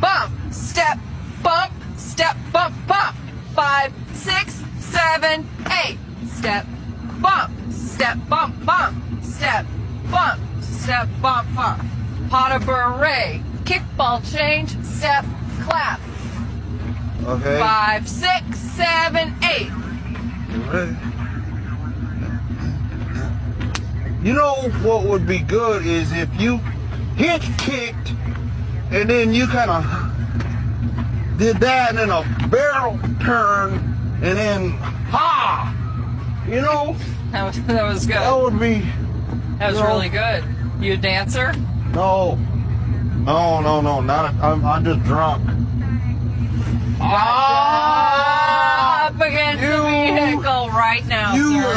bump, bump. Step, bump, bump. 5, 6, 7, 8. Step, bump, bump. Step, bump, bump. Pas de beret. Kickball change. Step, clap. Okay. 5, 6, 7, 8. Right. You know what would be good is if you hitch kicked and then you kind of did that and then a barrel turn and then ha, you know. That was good. That would be. That was really good. You a dancer? No, not. I'm just drunk. Up against the vehicle right now, sir.